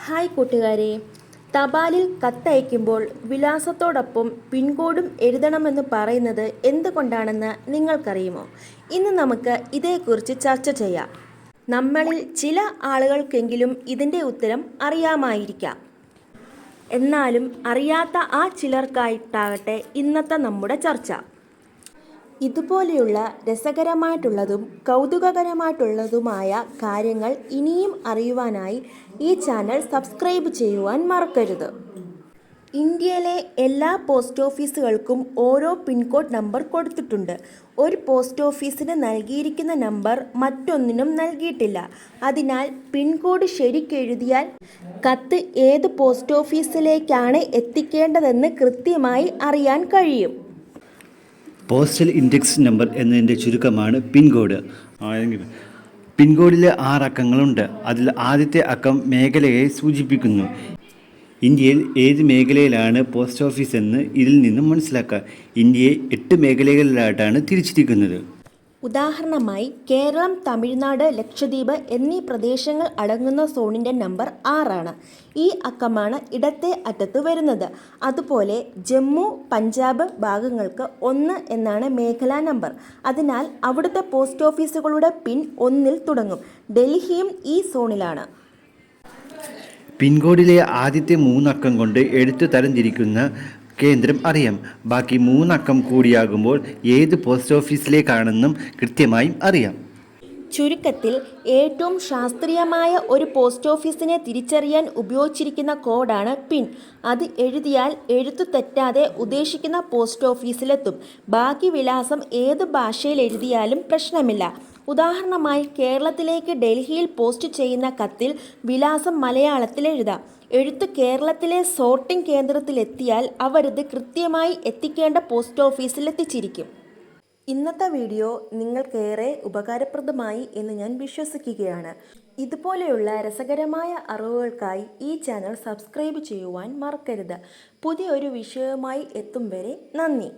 Hi കൂട്ടുകാരെ, തപാലിൽ കത്തയക്കുമ്പോൾ വിലാസത്തോടൊപ്പം പിൻകോഡും എഴുതണമെന്ന് പറയുന്നത് എന്തുകൊണ്ടാണെന്ന് നിങ്ങൾക്കറിയുമോ? ഇന്ന് നമുക്ക് ഇതേക്കുറിച്ച് ചർച്ച ചെയ്യാം. നമ്മളിൽ ചില ആളുകൾക്കെങ്കിലും ഇതിൻ്റെ ഉത്തരം അറിയാമായിരിക്കാം. എന്നാലും അറിയാത്ത ആ ചിലർക്കായിട്ടാകട്ടെ ഇന്നത്തെ നമ്മുടെ ചർച്ച. ഇതുപോലെയുള്ള രസകരമായിട്ടുള്ളതും കൗതുകകരമായിട്ടുള്ളതുമായ കാര്യങ്ങൾ ഇനിയും അറിയുവാനായി ഈ ചാനൽ സബ്സ്ക്രൈബ് ചെയ്യുവാൻ മറക്കരുത്. ഇന്ത്യയിലെ എല്ലാ പോസ്റ്റ് ഓഫീസുകൾക്കും ഓരോ പിൻകോഡ് നമ്പർ കൊടുത്തിട്ടുണ്ട്. ഒരു പോസ്റ്റ് ഓഫീസിന് നൽകിയിരിക്കുന്ന നമ്പർ മറ്റൊന്നിനും നൽകിയിട്ടില്ല. അതിനാൽ പിൻകോഡ് ശരിക്കെഴുതിയാൽ കത്ത് ഏത് പോസ്റ്റ് ഓഫീസിലേക്കാണ് എത്തിക്കേണ്ടതെന്ന് കൃത്യമായി അറിയാൻ കഴിയും. പോസ്റ്റൽ ഇൻഡെക്സ് നമ്പർ എന്നതിൻ്റെ ചുരുക്കമാണ് പിൻകോഡ്. പിൻകോഡിൽ 6 അക്കങ്ങളുണ്ട്. അതിൽ ആദ്യത്തെ അക്കം മേഖലയെ സൂചിപ്പിക്കുന്നു. ഇന്ത്യയിൽ ഏത് മേഖലയിലാണ് പോസ്റ്റ് ഓഫീസ് എന്ന് ഇതിൽ നിന്നും മനസ്സിലാക്കാം. ഇന്ത്യയെ 8 മേഖലകളിലായിട്ടാണ് തിരിച്ചിരിക്കുന്നത്. ഉദാഹരണമായി കേരളം, തമിഴ്നാട്, ലക്ഷദ്വീപ് എന്നീ പ്രദേശങ്ങൾ അടങ്ങുന്ന സോണിൻ്റെ നമ്പർ 6 ആണ്. ഈ അക്കമാണ് ഇടത്തെ അറ്റത്ത് വരുന്നത്. അതുപോലെ ജമ്മു, പഞ്ചാബ് ഭാഗങ്ങൾക്ക് 1 എന്നാണ് മേഖലാ നമ്പർ. അതിനാൽ അവിടുത്തെ പോസ്റ്റ് ഓഫീസുകളുടെ പിൻ 1-ൽ തുടങ്ങും. ഡൽഹിയും ഈ സോണിലാണ്. പിൻകോഡിലെ ആദ്യത്തെ 3 അക്കം കൊണ്ട് എഴുത്ത് തരംതിരിക്കുന്ന കേന്ദ്രം അറിയാം. ബാക്കി 3 അക്കം കൂടിയാകുമ്പോൾ ഏത് പോസ്റ്റ് ഓഫീസിലേക്കാണെന്നും കൃത്യമായും അറിയാം. ചുരുക്കത്തിൽ ഏറ്റവും ശാസ്ത്രീയമായ ഒരു പോസ്റ്റ് ഓഫീസിനെ തിരിച്ചറിയാൻ ഉപയോഗിച്ചിരിക്കുന്ന കോഡാണ് പിൻ. അത് എഴുതിയാൽ എഴുത്തു തെറ്റാതെ ഉദ്ദേശിക്കുന്ന പോസ്റ്റ് ഓഫീസിലെത്തും. ബാക്കി വിലാസം ഏത് ഭാഷയിൽ എഴുതിയാലും പ്രശ്നമില്ല. ഉദാഹരണമായി കേരളത്തിലേക്ക് ഡൽഹിയിൽ പോസ്റ്റ് ചെയ്യുന്ന കത്തിൽ വിലാസം മലയാളത്തിൽ എഴുതാം. എഴുത്ത് കേരളത്തിലെ സോർട്ടിംഗ് കേന്ദ്രത്തിലെത്തിയാൽ അവരത് കൃത്യമായി എത്തിക്കേണ്ട പോസ്റ്റ് ഓഫീസിൽ എത്തിച്ചിരിക്കും. ഇന്നത്തെ വീഡിയോ നിങ്ങൾക്കേറെ ഉപകാരപ്രദമായി എന്ന് ഞാൻ വിശ്വസിക്കുകയാണ്. ഇതുപോലെയുള്ള രസകരമായ അറിവുകൾക്കായി ഈ ചാനൽ സബ്സ്ക്രൈബ് ചെയ്യുവാൻ മറക്കരുത്. പുതിയൊരു വിഷയവുമായി എത്തും വരെ നന്ദി.